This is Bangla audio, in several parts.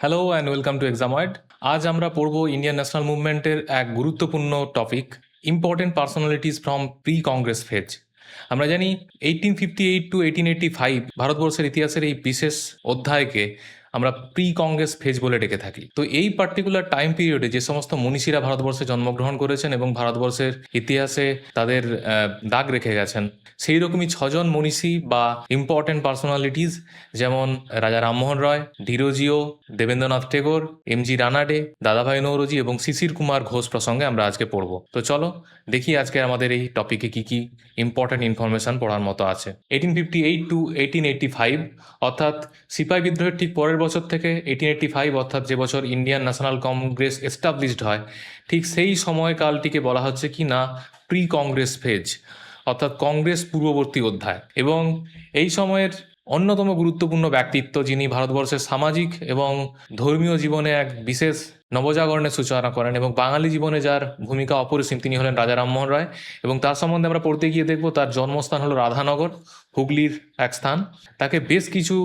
Hello and welcome to Examoid. আজ আমরা পড়ব ইন্ডিয়ান ন্যাশনাল মুভমেন্টের এক গুরুত্বপূর্ণ topic, important personalities from pre Congress phase. আমরা জানি 1858 টু 1885 ভারতবর্ষের ইতিহাসের এই বিশেষ অধ্যায়কে আমরা প্রি কংগ্রেস ফেজ বলে ডেকে থাকি। তো এই পার্টিকুলার টাইম পিরিয়ডে যে সমস্ত মনীষীরা ভারতবর্ষে জন্মগ্রহণ করেছেন এবং ভারতবর্ষের ইতিহাসে তাদের দাগ রেখে গেছেন, সেই রকমই ছজন মনীষী বা ইম্পর্টেন্ট পার্সোনালিটিস, যেমন রাজা রামমোহন রায়, ডিরোজিও, দেবেন্দ্রনাথ টেগোর, এমজি রানাডে, দাদাভাই নৌরোজি এবং শিশির কুমার ঘোষ প্রসঙ্গে আমরা আজকে পড়ব। তো চলো দেখি আজকে আমাদের এই টপিকে কি কি ইম্পর্টেন্ট ইনফরমেশন পড়ার মতো আছে। 1858 টু 1885 অর্থাৎ সিপাহি বিদ্রোহের ঠিক পরের বছর থেকে 1885 অর্থাৎ যে বছর ইন্ডিয়ান ন্যাশনাল কংগ্রেস এস্টাবলিশড হয়, ঠিক সেই সময়কালটিকে বলা হচ্ছে কি না প্রি কংগ্রেস ফেজ, অর্থাৎ কংগ্রেস পূর্ববর্তী অধ্যায়। এবং এই সময়ের অন্যতম গুরুত্বপূর্ণ ব্যক্তিত্ব, যিনি ভারতবর্ষের সামাজিক এবং ধর্মীয় জীবনে এক বিশেষ নবজাগরণের সূচনা করেন এবং বাঙালি জীবনে যার ভূমিকা অপরিসীম, তিনি হলেন রাজা রামমোহন রায়। এবং তার সম্বন্ধে আমরা পড়তে গিয়ে দেখব তার জন্মস্থান হলো রাধানগর, হুগলির এক স্থান। তাকে বেশ কিছু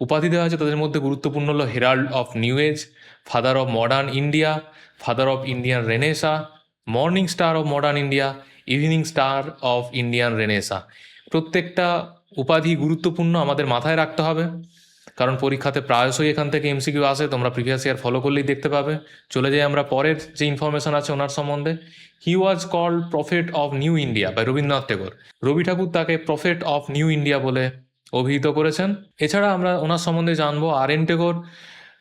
উপাধি দেওয়া হয়েছে, তাদের মধ্যে গুরুত্বপূর্ণ হলো herald of new age, father of modern India, father of Indian renaissance, morning star of modern India, evening star of Indian renaissance. প্রত্যেকটা উপাধি গুরুত্বপূর্ণ, আমাদের মাথায় রাখতে হবে, কারণ পরীক্ষাতে প্রায়শই এখান থেকে এমসিকিউ আসে। তোমরা প্রিভিয়াস ইয়ার ফলো করলেই দেখতে পাবে। চলে যাই আমরা পরের যে ইনফরমেশন আছে ওনার সম্বন্ধে। He was called prophet of new India by Rabindranath Tagore. Rabi Thakur তাকে প্রফেট অফ নিউ ইন্ডিয়া বলে অভিহিত করেছেন। এছাড়া আমরা ওনার সম্বন্ধে জানবো আর এন টেগোর।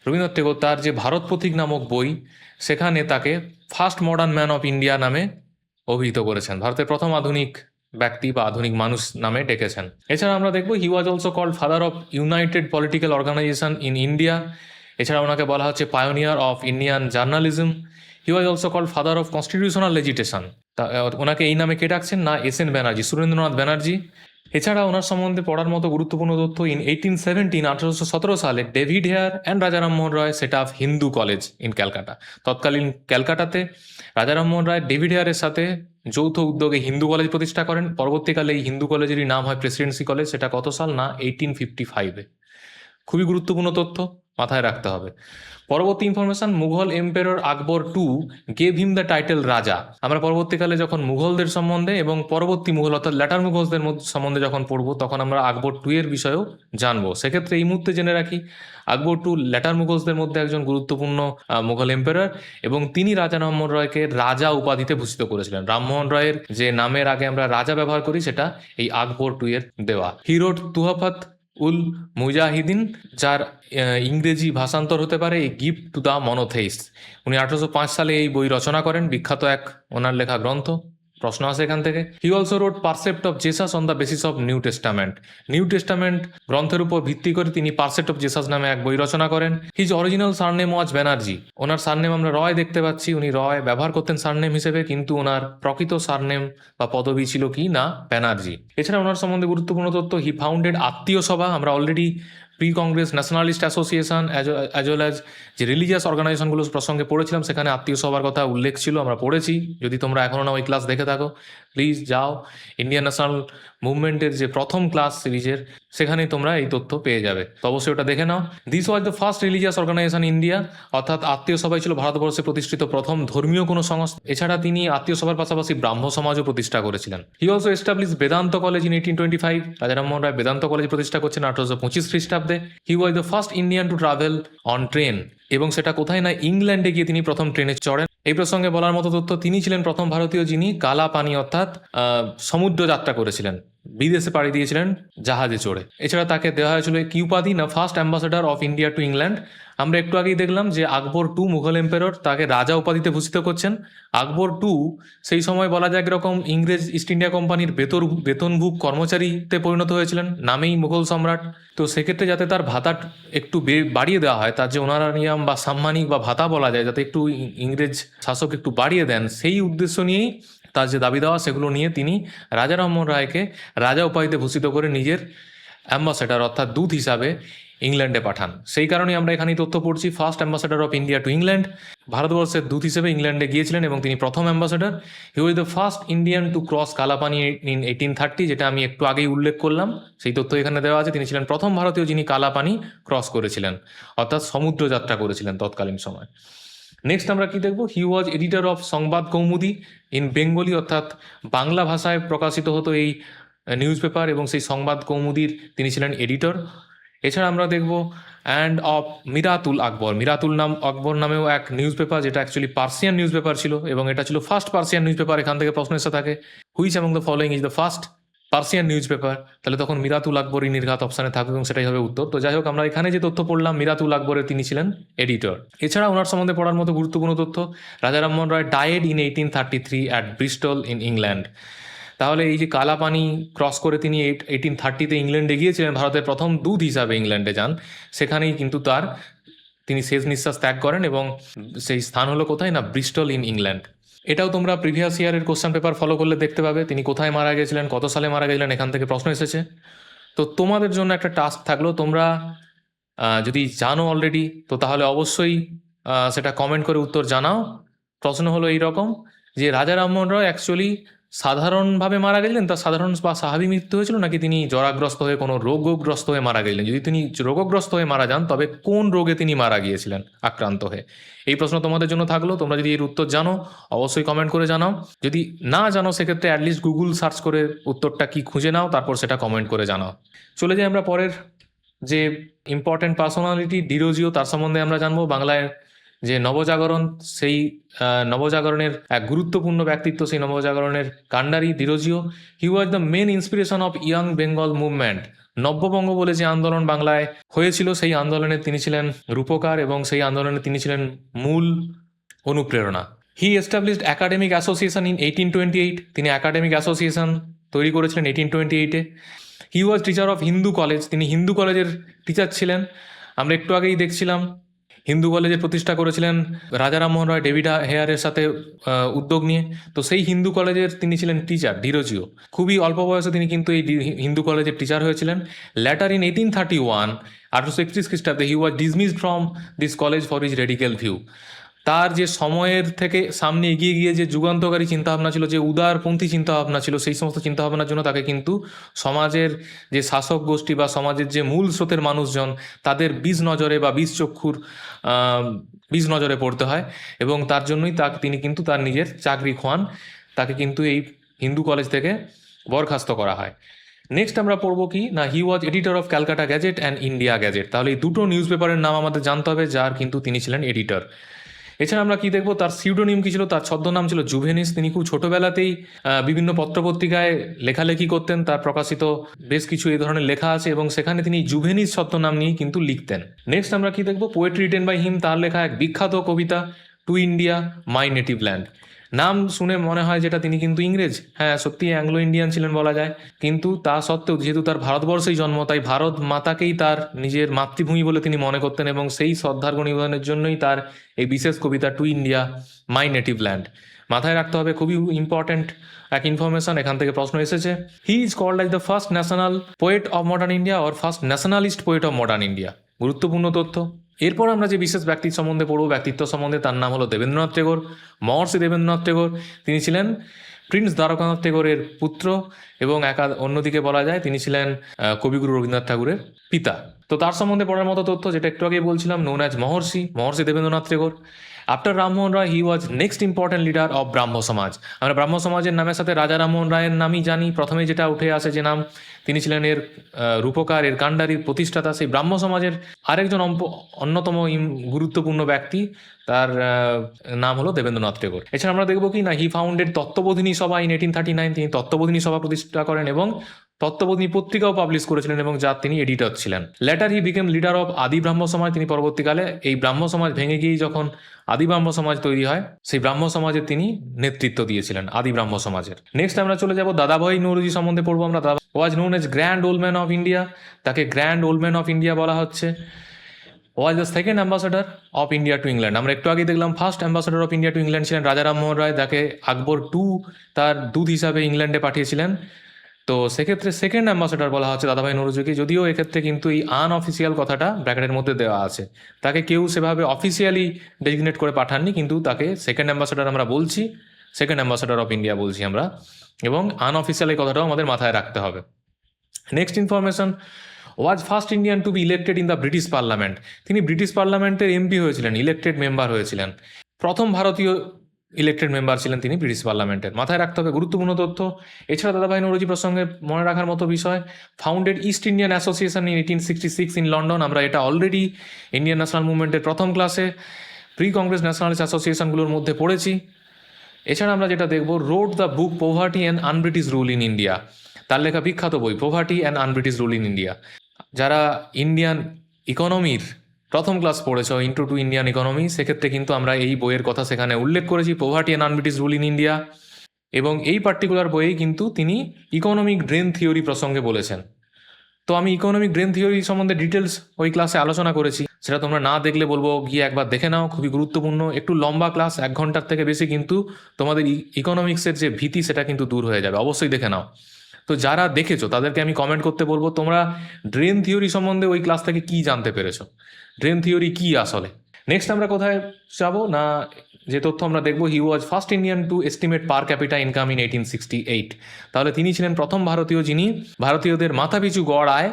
রবীন্দ্রনাথ টেগোর তার যে ভারত প্রতীক নামক বই, সেখানে তাকে first modern man of India নামে অভিহিত করেছেন, ভারতের প্রথম আধুনিক ব্যক্তি বা আধুনিক মানুষ নামে ডেকেছেন। এছাড়া আমরা দেখব he was also called father of united political organisation in India. এছাড়া ওনাকে বলা হচ্ছে pioneer of Indian journalism. He was also called father of constitutional agitation. ওনাকে এই নামে কে ডাকছেন না এস এন ব্যানার্জি, সুরেন্দ্রনাথ ব্যানার্জি। এছাড়া ওনার সম্বন্ধে পড়ার মতো গুরুত্বপূর্ণ তথ্য, ইন 1817 1817 সালে David Hare and Raja Rammohan Roy set up Hindu college in Calcutta. তৎকালীন ক্যালকাটাতে রাজা রামমোহন রায় ডেভিড হেয়ারের সাথে যৌথ উদ্যোগে হিন্দু কলেজ প্রতিষ্ঠা করেন। পরবর্তীকালে এই হিন্দু কলেজেরই নাম হয় প্রেসিডেন্সি কলেজ। সেটা কত সাল না 1855-এ। খুবই গুরুত্বপূর্ণ তথ্য, মাথায় রাখতে হবে। পরবর্তী information, Mughal emperor Akbar to gave him the title Raja. আমরা পরবর্তীকালে যখন মুঘলদের সম্বন্ধে এবং পরবর্তী মুঘল অর্থাৎ ল্যাটার মুঘলদের সম্বন্ধে যখন পড়বো, তখন আমরা আকবর টু এর বিষয়েও জানবো। সেক্ষেত্রে এই মুহূর্তে জেনে রাখি, আকবর টু ল্যাটার মুঘলসদের মধ্যে একজন গুরুত্বপূর্ণ মুঘল এম্পেরর, এবং তিনি রাজা রামমোহন রায়কে রাজা উপাধিতে ভূষিত করেছিলেন। রামমোহন রায়ের যে নামের আগে আমরা রাজা ব্যবহার করি, সেটা এই আকবর টু এর দেওয়া। হি রোট তুহাফাত উল মুজাহিদিন, যার ইংরেজি ভাষান্তর হতে পারে এই গিফট টু দ্য মনোথেইস্ট। উনি 1805 সালে এই বই রচনা করেন, বিখ্যাত এক ওনার লেখা গ্রন্থ। প্রশ্ন আসে এখান থেকে। He also wrote precept of Jesus on the basis of New Testament. New Testament গ্রন্থের উপর ভিত্তি করে তিনি পারসেপ্ট অফ জেসাস নামে এক বই রচনা করেন। হিজ অরিজিনাল সারনেম ওয়াজ ব্যানার্জি। ওনার সারনেম আমরা রয় দেখতে পাচ্ছি, উনি রয় ব্যবহার করতেন সারনেম হিসেবে, কিন্তু ওনার প্রকৃত সারনেম বা পদবি ছিল কি না ব্যানার্জি। এছাড়া ওনার সম্বন্ধে গুরুত্বপূর্ণ তথ্য, হি ফাউন্ডেড আত্মীয় সভা। আমরা already pre Congress nationalist association as well as যে রিলিজিয়াস অর্গানাইজেশনগুলো প্রসঙ্গে পড়েছিলাম, সেখানে আত্মীয় সভার কথা উল্লেখ ছিল, আমরা পড়েছি। যদি তোমরা এখনও না ওই ক্লাস দেখে থাকো, প্লিজ যাও, ইন্ডিয়ান ন্যাশনাল মুভমেন্টের যে প্রথম ক্লাস সিরিজের, সেখানেই তোমরা এই তথ্য পেয়ে যাবে। তো অবশ্যই ওটা দেখে নাও। This was the first religious organisation India, অর্থাৎ আত্মীয় সভাই ছিল ভারতবর্ষে প্রতিষ্ঠিত প্রথম ধর্মীয় কোনো সংস্থা। এছাড়া তিনি আত্মীয় সভার পাশাপাশি ব্রাহ্ম সমাজও প্রতিষ্ঠা করেছিলেন। He also establish Vedanta college in 1825। রাজা রামমোহন রায় বেদান্ত কলেজ প্রতিষ্ঠা করছেন 1825 খ্রিস্টাব্দে। He was the first Indian to travel on train, এবং সেটা কোথায় না ইংল্যান্ডে গিয়ে তিনি প্রথম ট্রেনে চড়েন। এই প্রসঙ্গে বলার মতো তথ্য, তিনি ছিলেন প্রথম ভারতীয় যিনি কালা পানি অর্থাৎ সমুদ্র যাত্রা করেছিলেন, বিদেশে পাড়ি দিয়েছিলেন জাহাজে চড়ে। এছাড়া তাকে দেওয়া হয়েছিল কি উপাধি না first ambassador of India to England. আমরা একটু আগেই দেখলাম যে আকবর টু মুঘল এম্পেরর তাকে রাজা উপাধিতে ভূষিত করছেন। আকবর টু সেই সময় বলা যায় একরকম ইংরেজ ইস্ট ইন্ডিয়া কোম্পানির বেতনভুক কর্মচারীতে পরিণত হয়েছিলেন, নামেই মুঘল সম্রাট। তো সেক্ষেত্রে যাতে তার ভাতা একটু বাড়িয়ে দেওয়া হয়, তার যে অনারারিয়াম বা সাম্মানিক বা ভাতা বলা যায়, যাতে একটু ইংরেজ শাসক একটু বাড়িয়ে দেন, সেই উদ্দেশ্য নিয়েই তার যে দাবি দেওয়া, সেগুলো নিয়ে তিনি রাজা রামমোহন রায়কে রাজা উপাধিতে ভূষিত করে নিজের অ্যাম্বাসেডর অর্থাৎ দূত হিসাবে ইংল্যান্ডে পাঠান। সেই কারণেই আমরা এখানেই তথ্য পড়ছি, first ambassador of India to England. ভারতবর্ষের দূত হিসেবে ইংল্যান্ডে গিয়েছিলেন এবং তিনি প্রথম ambassador. He was the first Indian to cross Kalapani in 1830, যেটা আমি একটু আগেই উল্লেখ করলাম, সেই তথ্য এখানে দেওয়া আছে। তিনি ছিলেন প্রথম ভারতীয় যিনি কালাপানি ক্রস করেছিলেন, অর্থাৎ সমুদ্র যাত্রা করেছিলেন তৎকালীন সময়। নেক্সট আমরা কি দেখব, হি ওয়াজ এডিটর অফ সংবাদ কৌমুদি ইন বেঙ্গলি, অর্থাৎ বাংলা ভাষায় প্রকাশিত হতো এই নিউজ পেপার, এবং সেই সংবাদ কৌমুদির তিনি ছিলেন এডিটর। এছাড়া আমরা দেখব অ্যান্ড অফ মিরাতুল আকবর। মিরাতুল আকবর নামেও এক নিউজ পেপার, যেটা অ্যাকচুয়ালি পার্সিয়ান নিউজ পেপার ছিল, এবং এটা ছিল ফার্স্ট পার্সিয়ান নিউজ পেপার। এখান থেকে প্রশ্ন এসে থাকে, which among the following is the first Persian news paper? তাহলে তখন মিরাতুল আকবরই নির্ঘাত অপশানে থাকবে এবং সেটাই হবে উত্তর। তো যাই হোক, আমরা এখানে যে তথ্য পড়লাম, মিরাতুল আকবরের তিনি ছিলেন এডিটর। এছাড়া ওনার সম্বন্ধে পড়ার মতো গুরুত্বপূর্ণ তথ্য, Raja Rammohan Roy died in 1833 at Bristol in England. তাহলে এই যে কালাপানি ক্রস করে তিনি 1830-তে ইংল্যান্ডে গিয়েছিলেন, ভারতের প্রথম দূত হিসাবে ইংল্যান্ডে যান, সেখানেই কিন্তু তিনি শেষ নিঃশ্বাস ত্যাগ করেন, এবং সেই স্থান হলো কোথায় না, ব্রিস্টল ইন ইংল্যান্ড। এটাও তোমরা প্রিভিয়াস ইয়ারের কোশ্চেন পেপার ফলো করলে দেখতে পাবে তিনি কোথায় মারা গেছিলেন, কত সালে মারা গেছিলেন, এখান থেকে প্রশ্ন এসেছে। তো তোমাদের জন্য একটা টাস্ক থাকলো, তোমরা যদি জানো অলরেডি, তো তাহলে অবশ্যই সেটা কমেন্ট করে উত্তর জানাও। প্রশ্ন হলো এইরকম, যে রাজা রামমোহন রায় অ্যাকচুয়ালি সাধারণভাবে মারা গেছিলেন, তার সাধারণ বা স্বাভাবিক মৃত্যু হয়েছিল, নাকি তিনি জ্বরাগ্রস্ত হয়ে কোনো রোগগ্রস্ত হয়ে মারা গেছিলেন? যদি তিনি রোগগ্রস্ত হয়ে মারা যান, তবে কোন রোগে তিনি মারা গিয়েছিলেন আক্রান্ত হয়ে? এই প্রশ্ন তোমাদের জন্য থাকলো। তোমরা যদি এর উত্তর জানো, অবশ্যই কমেন্ট করে জানাও। যদি না জানো, সেক্ষেত্রে অ্যাটলিস্ট গুগল সার্চ করে উত্তরটা কি খুঁজে নাও, তারপর সেটা কমেন্ট করে জানাও। চলে যাই আমরা পরের যে ইম্পর্টেন্ট পার্সোনালিটি, ডিরোজিও, তার সম্বন্ধে আমরা জানবো। বাংলায় যে নবজাগরণ, সেই নবজাগরণের এক গুরুত্বপূর্ণ ব্যক্তিত্ব, সেই নবজাগরণের কাণ্ডারি Derozio. He was the main inspiration of young Bengal movement. নব্যবঙ্গ বলে যে আন্দোলন বাংলায় হয়েছিল, সেই আন্দোলনে তিনি ছিলেন রূপকার, এবং সেই আন্দোলনে তিনি ছিলেন মূল অনুপ্রেরণা। হি এস্টাবলিশড একাডেমিক অ্যাসোসিয়েশন ইন 1828। তিনি একাডেমিক অ্যাসোসিয়েশন তৈরি করেছিলেন 1828-এ। হি ওয়াজ টিচার অফ হিন্দু কলেজ। তিনি হিন্দু কলেজের টিচার ছিলেন। আমরা একটু আগেই দেখছিলাম হিন্দু কলেজের প্রতিষ্ঠা করেছিলেন রাজা রামমোহন রায় ডেভিড হেয়ারের সাথে উদ্যোগ নিয়ে। তো সেই হিন্দু কলেজের তিনি ছিলেন টিচার ডিরোজিও। খুবই অল্প বয়সে তিনি কিন্তু এই হিন্দু কলেজের টিচার হয়েছিলেন। ল্যাটার ইন 1831, 1831 খ্রিস্টাব্দে, he was dismissed from this college for his radical view. তার যে সময়ের থেকে সামনে এগিয়ে গিয়ে যে যুগান্তকারী চিন্তাভাবনা ছিল, যে উদারপন্থী চিন্তাভাবনা ছিল, সেই সমস্ত চিন্তাভাবনার জন্য তাকে কিন্তু সমাজের যে শাসক গোষ্ঠী বা সমাজের যে মূল স্রোতের মানুষজন, তাদের বিষ নজরে বা বিষ নজরে পড়তে হয়, এবং তার জন্যই তিনি কিন্তু তার নিজের চাকরি খোয়ান। তাকে কিন্তু এই হিন্দু কলেজ থেকে বরখাস্ত করা হয়। নেক্সট আমরা পড়বো কি না, he was editor of Calcutta gazette and India gazette. তাহলে এই দুটো নিউজ পেপারের নাম আমাদের জানতে হবে, যার কিন্তু তিনি ছিলেন এডিটর। এছাড়া আমরা কি দেখবো, তার সিউডোনিম কি ছিল, তার ছদ্মনাম ছিল জুভেনিস। তিনি খুব ছোটবেলাতেই বিভিন্ন পত্রপত্রিকায় লেখালেখি করতেন, তার প্রকাশিত বেশ কিছু এই ধরনের লেখা আছে, এবং সেখানে তিনি জুভেনিস ছদ্মনাম নিয়েই কিন্তু লিখতেন। নেক্সট আমরা কি দেখবো, পোয়েট্রি রিটেন বাই হিম, তার লেখা এক বিখ্যাত কবিতা to India my native land. নাম শুনে মনে হয় যেটা তিনি কিন্তু ইংরেজ, হ্যাঁ সত্যি অ্যাংলো ইন্ডিয়ান ছিলেন বলা যায়, কিন্তু তা সত্ত্বেও যেহেতু তার ভারতবর্ষেই জন্ম, তাই ভারত মাতাকেই তার নিজের মাতৃভূমি বলে তিনি মনে করতেন, এবং সেই শ্রদ্ধার নিবেদনের জন্যই তার এই বিশেষ কবিতা to India my native land. মাথায় রাখতে হবে, খুবই ইম্পর্ট্যান্ট এক ইনফরমেশন, এখান থেকে প্রশ্ন এসেছে। He is called like the first national poet of modern India or first nationalist poet of modern India. গুরুত্বপূর্ণ তথ্য। এরপর আমরা যে বিশেষ ব্যক্তির সম্বন্ধে পড়ব, ব্যক্তিত্ব সম্বন্ধে, তার নাম হলো দেবেন্দ্রনাথ টেগোর, মহর্ষি দেবেন্দ্রনাথ টেগোর। তিনি ছিলেন প্রিন্স দ্বারকানাথ টেগোরের পুত্র, এবং অন্যদিকে বলা যায় তিনি ছিলেন কবিগুরু রবীন্দ্রনাথ ঠাকুরের পিতা। তো তার সম্বন্ধে পড়ার মতো তথ্য, যেটা একটু আগে বলছিলাম, known as Maharshi Debendranath Tagore. After Rammohan Roy he was next important leader of Brahmo Samaj. আমরা ব্রাহ্ম সমাজের নামের সাথে রাজা রামমোহন রায়ের নামই জানি, প্রথমে যেটা উঠে আসে যে নাম, তিনি ছিলেন এর রূপকার, এর কাণ্ডারির প্রতিষ্ঠাতা। সেই ব্রাহ্ম সমাজের আরেকজন অন্যতম গুরুত্বপূর্ণ ব্যক্তি, তার নাম হলো দেবেন্দ্রনাথ টেগোর। এছাড়া আমরা দেখবো কি না, হি ফাউন্ডেড তত্ত্ববোধিনী সভা ইন 1839। তিনি তত্ত্ববোধিনী সভা প্রতিষ্ঠা করেন এবং তত্ত্ববোধিনী পত্রিকাও পাবলিশ করেছিলেন, এবং যার তিনি এডিটর ছিলেন। Letter he became leader of আদি ব্রাহ্ম সমাজ। তিনি পরবর্তীকালে এই ব্রাহ্ম সমাজ ভেঙে গিয়ে যখন আদি ব্রাহ্ম সমাজ তৈরি হয়, সেই ব্রাহ্ম সমাজের তিনি নেতৃত্ব দিয়েছিলেন, আদি ব্রাহ্ম সমাজের। নেক্সট আমরা চলে যাব দাদাভাই নৌরোজি সম্বন্ধে পড়বো আমরা। Dada was known as grand old man of India. তাকে grand old man of India বলা হচ্ছে। Was the second ambassador of India to England. আমরা একটু আগে দেখলাম first ambassador of India to England ছিলেন রাজা রামমোহন রায়। তাকে আকবর তার দূত হিসাবে ইংল্যান্ডে পাঠিয়েছিলেন তো সেক্ষেত্রে সেকেন্ড অ্যাম্বাসেডর বলা হচ্ছে দাদাভাই নৌরোজিকে, যদিও এক্ষেত্রে কিন্তু এই আনঅফিসিয়াল কথাটা ব্র্যাকেটের মধ্যে দেওয়া আছে, তাকে কেউ সেভাবে অফিসিয়ালি ডেজিগনেট করে পাঠাননি, কিন্তু তাকে সেকেন্ড অ্যাম্বাসেডর আমরা বলছি, সেকেন্ড অ্যাম্বাসেডর অফ ইন্ডিয়া বলছি আমরা, এবং আনঅফিসিয়াল এই কথাটাও আমাদের মাথায় রাখতে হবে। Next information, was first Indian two B elected in the British parliament. তিনি ব্রিটিশ পার্লামেন্টের এমপি হয়েছিলেন, ইলেক্টেড মেম্বার হয়েছিলেন, প্রথম ভারতীয় ইলেক্টেড মেম্বার ছিলেন তিনি ব্রিটিশ পার্লামেন্টের। মাথায় রাখতে হবে গুরুত্বপূর্ণ তথ্য। এছাড়া দাদাভাই নৌরোজি প্রসঙ্গে মনে রাখার মতো বিষয়, founded east Indian association in 1866 in London. আমরা এটা অলরেডি ইন্ডিয়ান ন্যাশনাল মুভমেন্টের প্রথম ক্লাসে প্রি কংগ্রেস ন্যাশনালিস্ট অ্যাসোসিয়েশনগুলোর মধ্যে পড়েছি। এছাড়া আমরা যেটা দেখব, wrote the book poverty and un-British rule in India, তার লেখা বিখ্যাত বই poverty and un-British rule in India. যারা ইন্ডিয়ান ইকোনমির প্রথম ক্লাস পড়েছ, ইন্ট্রো টু ইন্ডিয়ান ইকোনমি, সেক্ষেত্রে কিন্তু আমরা এই বইয়ের কথা সেখানে উল্লেখ করেছি, poverty and un-British rule in India. এবং এই পার্টিকুলার বইয়েই কিন্তু তিনি ইকোনমিক ড্রেন থিওরি প্রসঙ্গে বলেছেন। তো আমি ইকোনমিক ড্রেন থিওরি সম্বন্ধে ডিটেলস ওই ক্লাসে আলোচনা করেছি, সেটা তোমরা না দেখলে বলবো গিয়ে একবার দেখে নাও, খুবই গুরুত্বপূর্ণ, একটু লম্বা ক্লাস, 1 ঘন্টার থেকে বেশি, কিন্তু তোমাদের ইকোনমিক্সের যে ভীতি সেটা কিন্তু দূর হয়ে যাবে, অবশ্যই দেখে নাও। তো যারা দেখেছো তাদেরকে আমি কমেন্ট করতে বলবো তোমরা ড্রেন থিওরি সম্বন্ধে ওই ক্লাস থেকে কি জানতে পেরেছো, ড্রেন থিওরি কি আসলে। নেক্সট আমরা কোথায় যাবো না, যে তথ্য আমরা দেখবো, he was first Indian to estimate per capita income in 1868। তাহলে তিনি ছিলেন প্রথম ভারতীয় যিনি ভারতীয়দের মাথাপিছু গড় আয়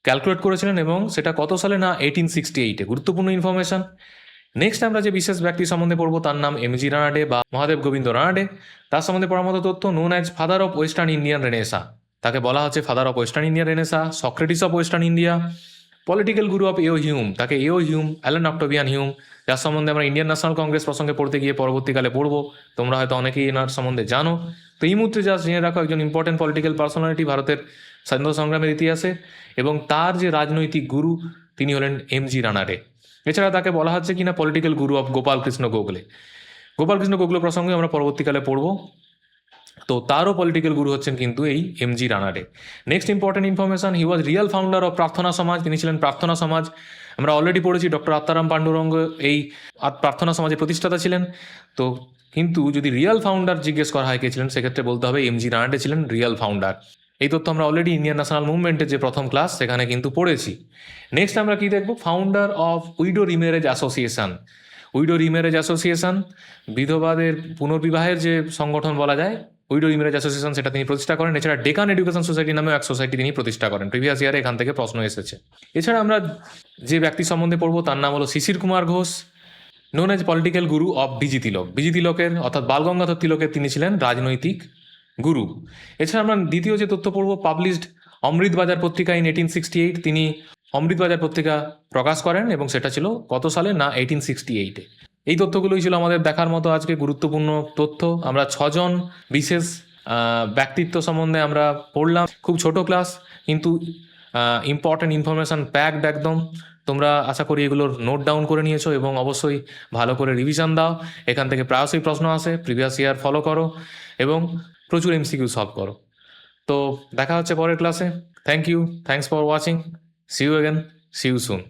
ক্যালকুলেট করেছিলেন, এবং সেটা কত সালে না 1868-এ। গুরুত্বপূর্ণ ইনফরমেশন। নেক্সট আমরা যে বিশেষ ব্যক্তি সম্বন্ধে পড়বো তার নাম এমজি রানাডে বা মহাদেব গোবিন্দ রানাডে। তার সম্বন্ধে পড়ার মতো তথ্য, known as father of western Indian Renaissance, তাকে বলা হচ্ছে father of western Indian Renaissance, Socrates of western India, political guru of এও হিউম, তাকে এও হিউম, অ্যালান অক্টোভিয়ান হিউম, যার সম্বন্ধে আমরা ইন্ডিয়ান ন্যাশনাল কংগ্রেস প্রসঙ্গে পড়তে গিয়ে পরবর্তীকালে পড়বো, তোমরা হয়তো অনেকেই এনার সম্বন্ধে জানো। তো এই মুহূর্তে জাস্ট জেনে রাখো, একজন ইম্পর্টেন্ট পলিটিক্যাল পার্সোনালিটি ভারতের স্বাধীনতা সংগ্রামের ইতিহাসে, এবং তার যে রাজনৈতিক গুরু তিনি হলেন এমজি রানাডে। এছাড়া তাকে বলা হচ্ছে কিনা পলিটিক্যাল গুরু অফ গোপাল কৃষ্ণ গোখলে। গোপাল কৃষ্ণ গোখলে প্রসঙ্গে আমরা পরবর্তীকালে পড়বো, তো তারও পলিটিক্যাল গুরু হচ্ছেন কিন্তু এই MG Ranade. Next important information, he was real founder of প্রার্থনা সমাজ, তিনি ছিলেন প্রার্থনা সমাজ। আমরা অলরেডি পড়েছি ডক্টর আত্মারাম পাণ্ডুরঙ্গ এই প্রার্থনা সমাজের প্রতিষ্ঠাতা ছিলেন। তো কিন্তু যদি রিয়েল ফাউন্ডার জিজ্ঞেস করা হয় কে ছিলেন, সেক্ষেত্রে বলতে হবে এমজি রানাডে ছিলেন রিয়েল ফাউন্ডার। এই তথ্য আমরা অলরেডি ইন্ডিয়ান ন্যাশনাল মুভমেন্টের যে প্রথম ক্লাস সেখানে কিন্তু পড়েছি। নেক্সট আমরা কি দেখব, founder of widow remarriage association. Widow remarriage association বিধবাদের পুনর্বিবাহের যে সংগঠন বলা যায়, উইডো রিম্যারেজ অ্যাসোসিয়েশন, সেটা তিনি প্রতিষ্ঠা করেন। এছাড়া ডেকান এডুকেশন সোসাইটি নামেও এক সোসাইটি তিনি প্রতিষ্ঠা করেন। প্রিভিয়াস ইয়ারে এখান থেকে প্রশ্ন এসেছে। এছাড়া আমরা যে ব্যক্তি সম্বন্ধে পড়বো তার নাম হলো Shishir Kumar Ghosh, known as political guru of B G তিলক। বিজি তিলকের অর্থাৎ বালগঙ্গাধর তিলকের তিনি ছিলেন রাজনৈতিক গুরু। এছাড়া আমরা দ্বিতীয় যে তথ্য পড়বো, পাবলিশড অমৃতবাজার পত্রিকা ইন 1868, তিনি অমৃতবাজার পত্রিকা প্রকাশ করেন, এবং সেটা ছিল কত সালে না 1868-এ। এই তথ্যগুলোই ছিল আমাদের দেখার মতো আজকে গুরুত্বপূর্ণ তথ্য। আমরা 6 জন বিশেষ ব্যক্তিত্ব সম্বন্ধে আমরা পড়লাম। খুব ছোট ক্লাস, কিন্তু ইম্পর্টেন্ট ইনফরমেশন প্যাকড একদম। তোমরা আশা করি এগুলোর নোট ডাউন করে নিয়েছো, এবং অবশ্যই ভালো করে রিভিশন দাও। এখান থেকে প্রায়শই প্রশ্ন আসে, প্রিভিয়াস ইয়ার ফলো করো, এবং প্রচুর এমসিকিউ সলভ করো। তো দেখা হচ্ছে পরের ক্লাসে। Thank you, thanks for watching, see you again, see you soon.